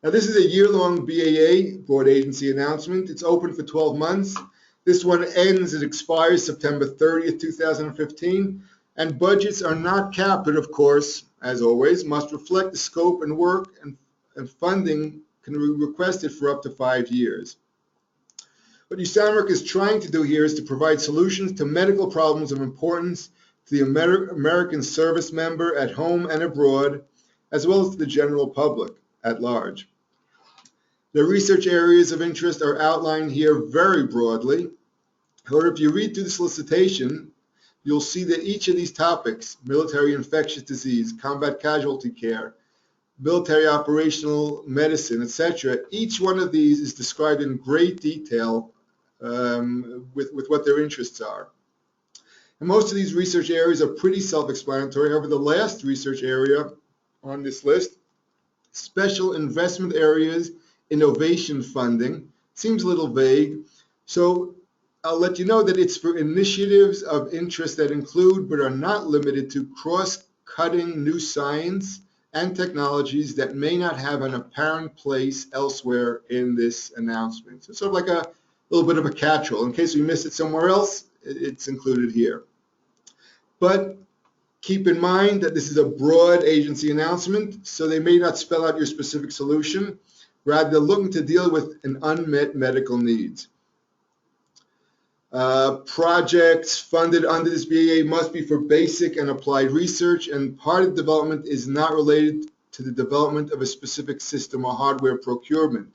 Now, this is a year-long BAA, Broad Agency Announcement. It's open for 12 months. This one ends, it expires September 30th, 2015. And budgets are not capped, but of course, as always, must reflect the scope and work, and funding can be requested for up to 5 years. What USAMRIC is trying to do here is to provide solutions to medical problems of importance to the American service member at home and abroad, as well as to the general public at large. The research areas of interest are outlined here very broadly. However, if you read through the solicitation, you'll see that each of these topics, military infectious disease, combat casualty care, military operational medicine, etc., each one of these is described in great detail with what their interests are. And most of these research areas are pretty self-explanatory. However, the last research area on this list, special investment areas, innovation funding, seems a little vague. So I'll let you know that it's for initiatives of interest that include but are not limited to cross-cutting new science and technologies that may not have an apparent place elsewhere in this announcement. So it's sort of like a little bit of a catch-all. In case we missed it somewhere else, it's included here. But keep in mind that this is a broad agency announcement, so they may not spell out your specific solution. Rather, they're looking to deal with an unmet medical needs. Projects funded under this BAA must be for basic and applied research, and part of the development is not related to the development of a specific system or hardware procurement.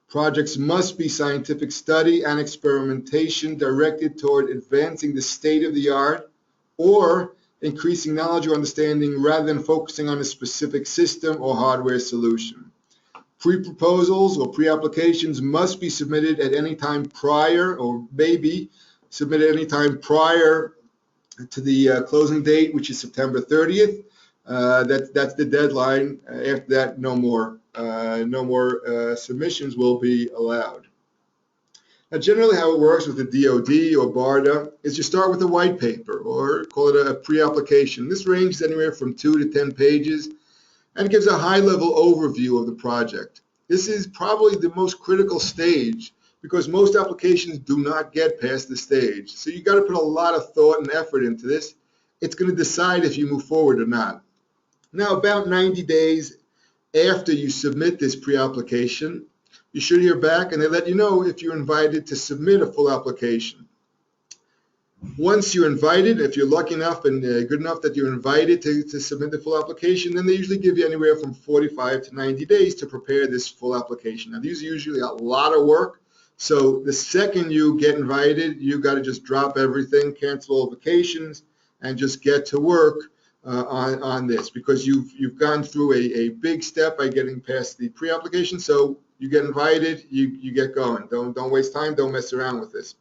Projects must be scientific study and experimentation directed toward advancing the state of the art or increasing knowledge or understanding rather than focusing on a specific system or hardware solution. Pre-proposals or pre-applications must be submitted at any time prior, or maybe submitted any time prior to the closing date, which is September 30th. That's the deadline. After that, no more submissions will be allowed. Now, generally how it works with the DoD or BARDA is you start with a white paper, or call it a pre-application. This ranges anywhere from 2 to 10 pages and gives a high-level overview of the project. This is probably the most critical stage because most applications do not get past this stage. So you got to put a lot of thought and effort into this. It's going to decide if you move forward or not. Now, about 90 days after you submit this pre-application, you should hear back, and they let you know if you're invited to submit a full application. Once you're invited, if you're lucky enough and good enough that you're invited to submit the full application, then they usually give you anywhere from 45 to 90 days to prepare this full application. Now, these are usually a lot of work. So the second you get invited, you got to just drop everything, cancel all vacations, and just get to work on this, because you've gone through a big step by getting past the pre-application. So you get invited, you get going. Don't waste time. Don't mess around with this.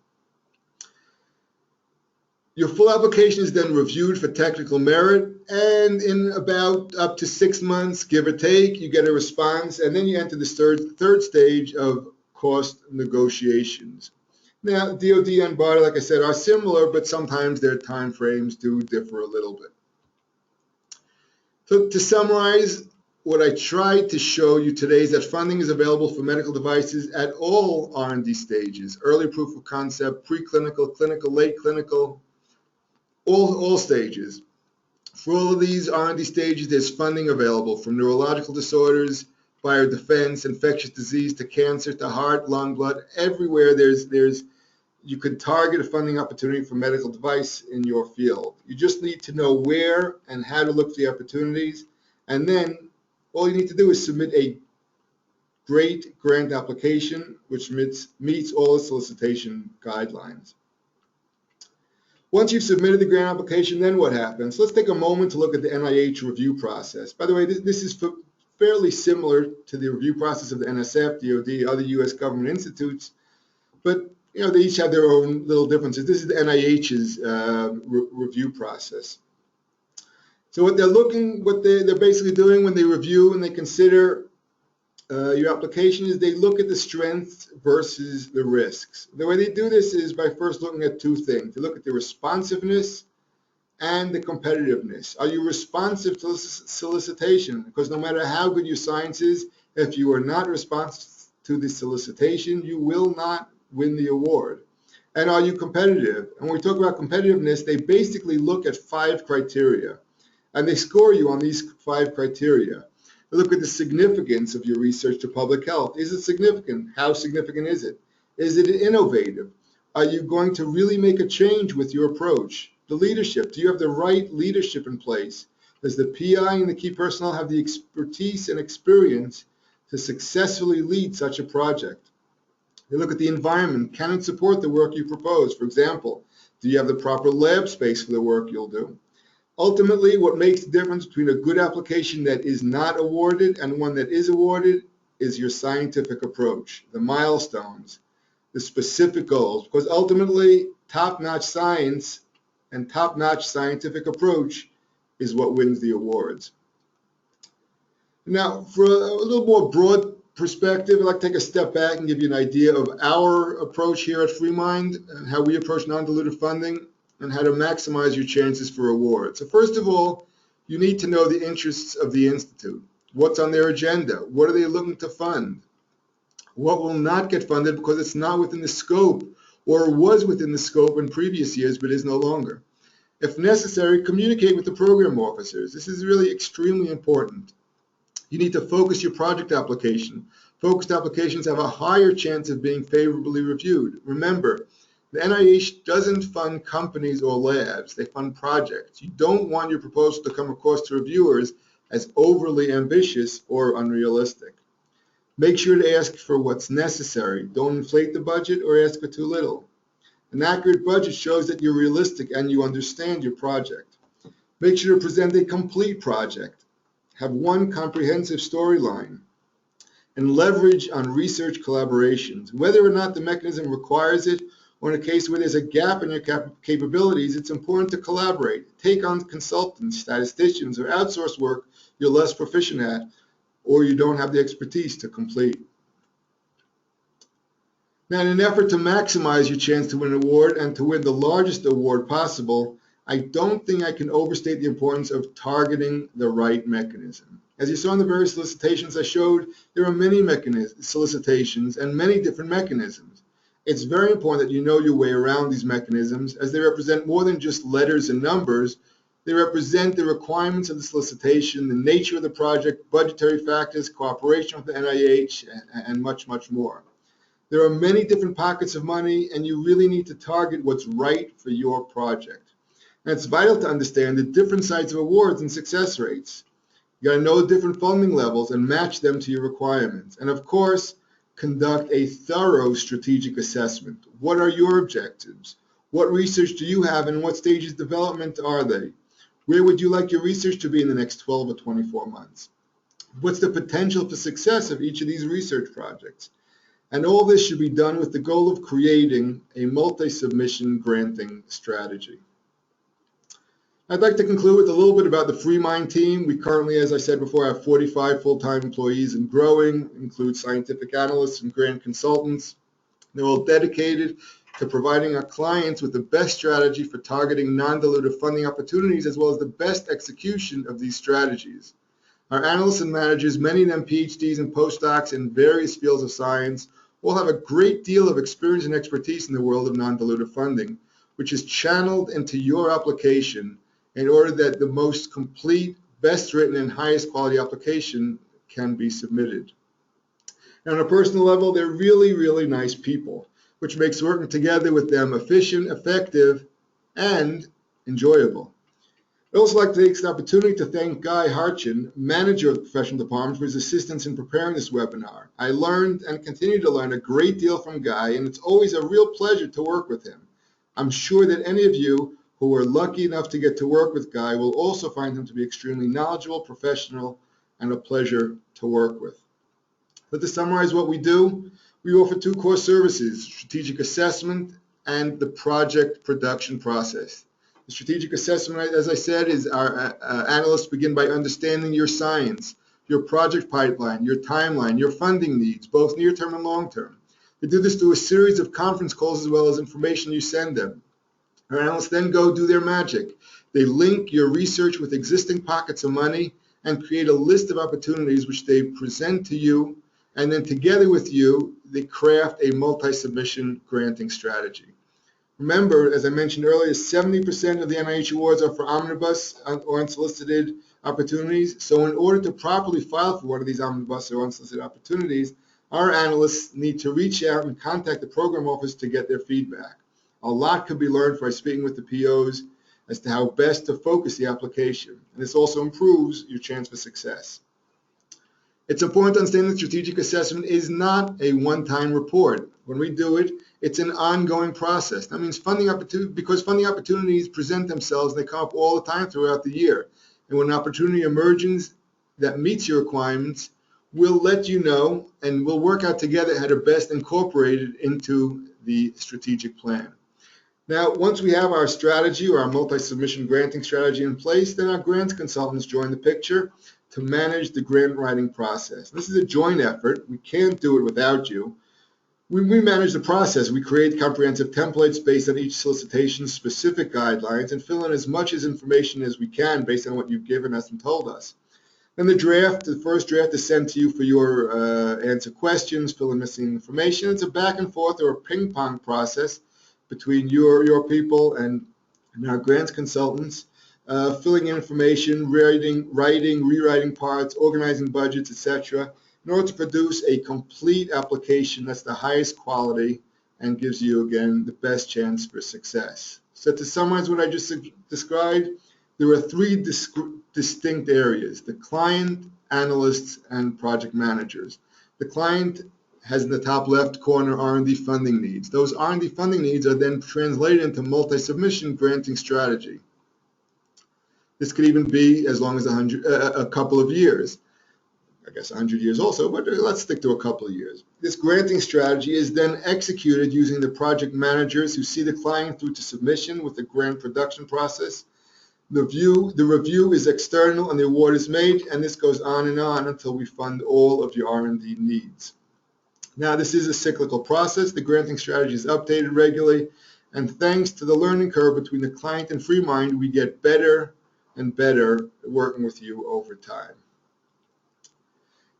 Your full application is then reviewed for technical merit, and in about up to 6 months, give or take, you get a response, and then you enter the third stage of cost negotiations. Now, DoD and BARDA, like I said, are similar, but sometimes their time frames do differ a little bit. So to summarize, what I tried to show you today is that funding is available for medical devices at all R&D stages: early proof of concept, preclinical, clinical, late clinical, all stages. For all of these R&D stages, there's funding available, from neurological disorders, biodefense, infectious disease, to cancer, to heart, lung, blood. Everywhere you could target a funding opportunity for medical device in your field. You just need to know where and how to look for the opportunities, and then all you need to do is submit a great grant application which meets all the solicitation guidelines. Once you've submitted the grant application, then what happens? Let's take a moment to look at the NIH review process. By the way, this is fairly similar to the review process of the NSF, DoD, other U.S. government institutes, but they each have their own little differences. This is the NIH's review process. So what they're basically doing when they review and they consider your application is they look at the strengths versus the risks. The way they do this is by first looking at two things. They look at the responsiveness and the competitiveness. Are you responsive to solicitation? Because no matter how good your science is, if you are not responsive to the solicitation, you will not win the award. And are you competitive? And when we talk about competitiveness, they basically look at 5 criteria, and they score you on these 5 criteria. Look at the significance of your research to public health. Is it significant? How significant is it? Is it innovative? Are you going to really make a change with your approach? The leadership. Do you have the right leadership in place? Does the PI and the key personnel have the expertise and experience to successfully lead such a project? They look at the environment. Can it support the work you propose? For example, do you have the proper lab space for the work you'll do? Ultimately, what makes the difference between a good application that is not awarded and one that is awarded is your scientific approach, the milestones, the specific goals, because ultimately, top-notch science and top-notch scientific approach is what wins the awards. Now, for a little more broad perspective, I'd like to take a step back and give you an idea of our approach here at FreeMind and how we approach non-dilutive funding and how to maximize your chances for awards. So first of all, you need to know the interests of the institute. What's on their agenda? What are they looking to fund? What will not get funded because it's not within the scope or was within the scope in previous years but is no longer? If necessary, communicate with the program officers. This is really extremely important. You need to focus your project application. Focused applications have a higher chance of being favorably reviewed. Remember, the NIH doesn't fund companies or labs. They fund projects. You don't want your proposal to come across to reviewers as overly ambitious or unrealistic. Make sure to ask for what's necessary. Don't inflate the budget or ask for too little. An accurate budget shows that you're realistic and you understand your project. Make sure to present a complete project. Have one comprehensive storyline. And leverage on research collaborations. Whether or not the mechanism requires it, or in a case where there's a gap in your capabilities, it's important to collaborate. Take on consultants, statisticians, or outsource work you're less proficient at, or you don't have the expertise to complete. Now, in an effort to maximize your chance to win an award and to win the largest award possible, I don't think I can overstate the importance of targeting the right mechanism. As you saw in the various solicitations I showed, there are many solicitations and many different mechanisms. It's very important that you know your way around these mechanisms, as they represent more than just letters and numbers. They represent the requirements of the solicitation, the nature of the project, budgetary factors, cooperation with the NIH, and much, much more. There are many different pockets of money, and you really need to target what's right for your project. And it's vital to understand the different sides of awards and success rates. You got to know the different funding levels and match them to your requirements. And of course, conduct a thorough strategic assessment. What are your objectives? What research do you have, and what stages of development are they? Where would you like your research to be in the next 12 or 24 months? What's the potential for success of each of these research projects? And all this should be done with the goal of creating a multi-submission granting strategy. I'd like to conclude with a little bit about the FreeMine team. We currently, as I said before, have 45 full-time employees and growing, include scientific analysts and grant consultants. They're all dedicated to providing our clients with the best strategy for targeting non-dilutive funding opportunities, as well as the best execution of these strategies. Our analysts and managers, many of them PhDs and postdocs in various fields of science, all have a great deal of experience and expertise in the world of non-dilutive funding, which is channeled into your application in order that the most complete, best written, and highest quality application can be submitted. And on a personal level, they're really, really nice people, which makes working together with them efficient, effective, and enjoyable. I'd also like to take this opportunity to thank Guy Harchin, manager of the professional department, for his assistance in preparing this webinar. I learned and continue to learn a great deal from Guy, and it's always a real pleasure to work with him. I'm sure that any of you who are lucky enough to get to work with Guy will also find him to be extremely knowledgeable, professional, and a pleasure to work with. But to summarize what we do, we offer two core services: strategic assessment and the project production process. The strategic assessment, as I said, is our analysts begin by understanding your science, your project pipeline, your timeline, your funding needs, both near-term and long-term. They do this through a series of conference calls as well as information you send them. Our analysts then go do their magic. They link your research with existing pockets of money and create a list of opportunities which they present to you, and then together with you, they craft a multi-submission granting strategy. Remember, as I mentioned earlier, 70% of the NIH awards are for omnibus or unsolicited opportunities. So in order to properly file for one of these omnibus or unsolicited opportunities, our analysts need to reach out and contact the program office to get their feedback. A lot could be learned by speaking with the POs as to how best to focus the application. And this also improves your chance for success. It's important to understand that strategic assessment is not a one-time report. When we do it, it's an ongoing process. That means because funding opportunities present themselves, they come up all the time throughout the year. And when an opportunity emerges that meets your requirements, we'll let you know, and we'll work out together how to best incorporate it into the strategic plan. Now, once we have our strategy or our multi-submission granting strategy in place, then our grants consultants join the picture to manage the grant writing process. This is a joint effort. We can't do it without you. We manage the process. We create comprehensive templates based on each solicitation's specific guidelines and fill in as much information as we can based on what you've given us and told us. Then the first draft is sent to you for your answer questions, fill in missing information. It's a back and forth or a ping pong process between your people and our grants consultants, filling in information, writing, rewriting parts, organizing budgets, etc., in order to produce a complete application that's the highest quality and gives you, again, the best chance for success. So to summarize what I just described, there are three distinct areas: the client, analysts, and project managers. The client has in the top left corner R&D funding needs. Those R&D funding needs are then translated into multi-submission granting strategy. This could even be as long as a couple of years. I guess 100 years also, but let's stick to a couple of years. This granting strategy is then executed using the project managers who see the client through to submission with the grant production process. The review is external and the award is made, and this goes on and on until we fund all of your R&D needs. Now, this is a cyclical process. The granting strategy is updated regularly, and thanks to the learning curve between the client and FreeMind, we get better and better working with you over time.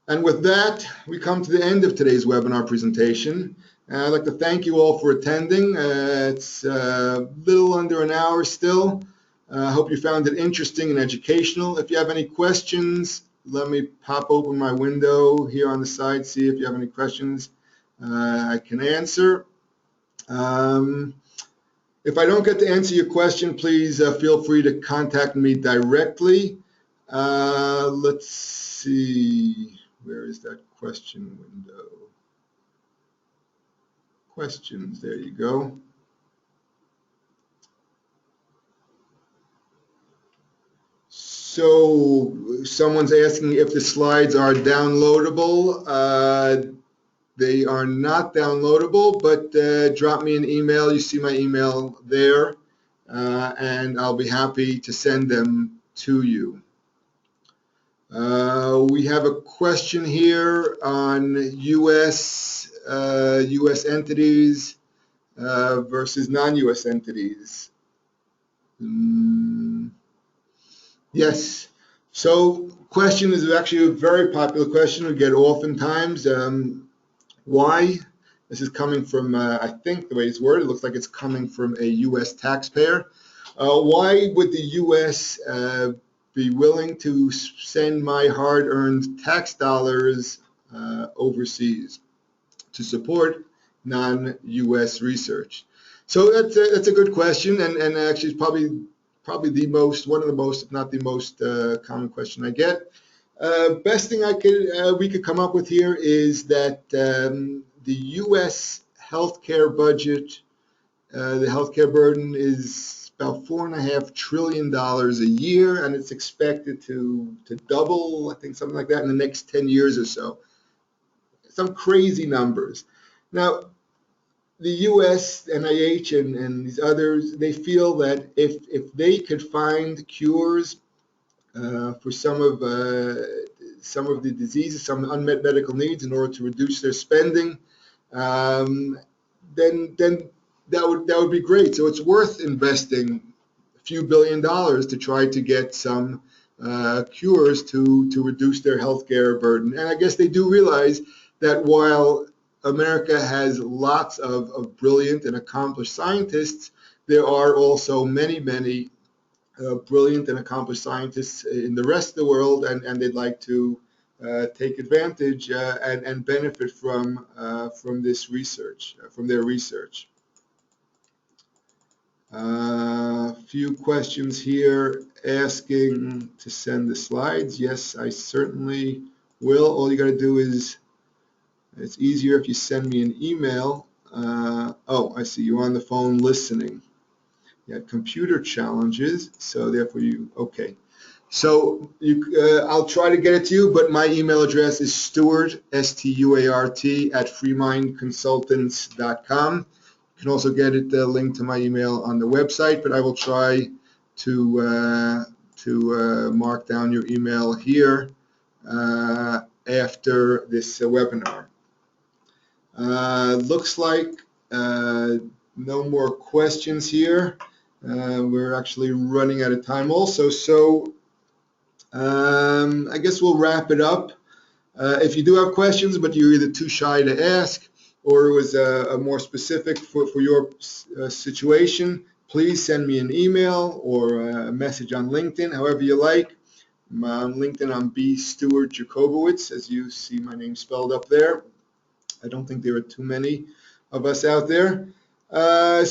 And with that, we come to the end of today's webinar presentation. And I'd like to thank you all for attending. It's a little under an hour still. I hope you found it interesting and educational. If you have any questions, let me pop open my window here on the side, see if you have any questions I can answer. If I don't get to answer your question, please feel free to contact me directly. Let's see, where is that question window? Questions, there you go. So someone's asking if the slides are downloadable. They are not downloadable, but drop me an email. You see my email there, and I'll be happy to send them to you. We have a question here on U.S. Entities versus non-U.S. entities. Yes. So question is actually a very popular question we get oftentimes. Why? This is coming from, I think the way it's worded, it looks like it's coming from a U.S. taxpayer. Why would the U.S. Be willing to send my hard-earned tax dollars overseas to support non-U.S. research? So that's a good question, and actually it's probably the most, one of the most, if not the most common question I get. Best thing we could come up with here is that the U.S. healthcare budget, the healthcare burden is about $4.5 trillion a year, and it's expected to double, I think something like that, in the next 10 years or so. Some crazy numbers. Now, the U.S., NIH, and these others, they feel that if they could find cures for some of the diseases, some unmet medical needs, in order to reduce their spending, then that would be great. So it's worth investing a few $1 billion to try to get some cures to reduce their healthcare burden. And I guess they do realize that while America has lots of brilliant and accomplished scientists, there are also many brilliant and accomplished scientists in the rest of the world, and they'd like to take advantage and benefit from this research, from their research. A few questions here asking to send the slides. Yes, I certainly will. All you got to do is, it's easier if you send me an email. Oh, I see you're on the phone listening. You had computer challenges, so therefore okay. So I'll try to get it to you, but my email address is Stuart, S-T-U-A-R-T, at FreeMindConsultants.com. You can also get it linked to my email on the website, but I will try to mark down your email here after this webinar. Looks like no more questions here. We're actually running out of time also, so I guess we'll wrap it up. If you do have questions, but you're either too shy to ask, or it was a more specific for your situation, please send me an email or a message on LinkedIn, however you like. On LinkedIn, I'm B. Stuart Jacobowitz, as you see my name spelled up there. I don't think there are too many of us out there. I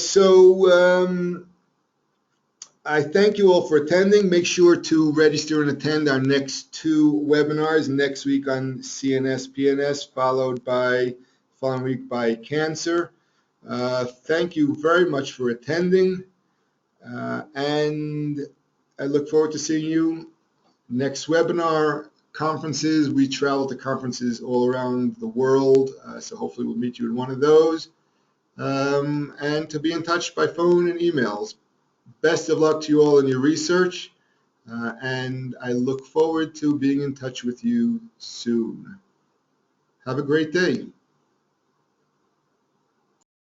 thank you all for attending. Make sure to register and attend our next 2 webinars next week on CNS, PNS, followed by following week by cancer. Thank you very much for attending, and I look forward to seeing you next webinar. Conferences, we travel to conferences all around the world, so hopefully we'll meet you in one of those, and to be in touch by phone and emails. Best of luck to you all in your research, and I look forward to being in touch with you soon. Have a great day.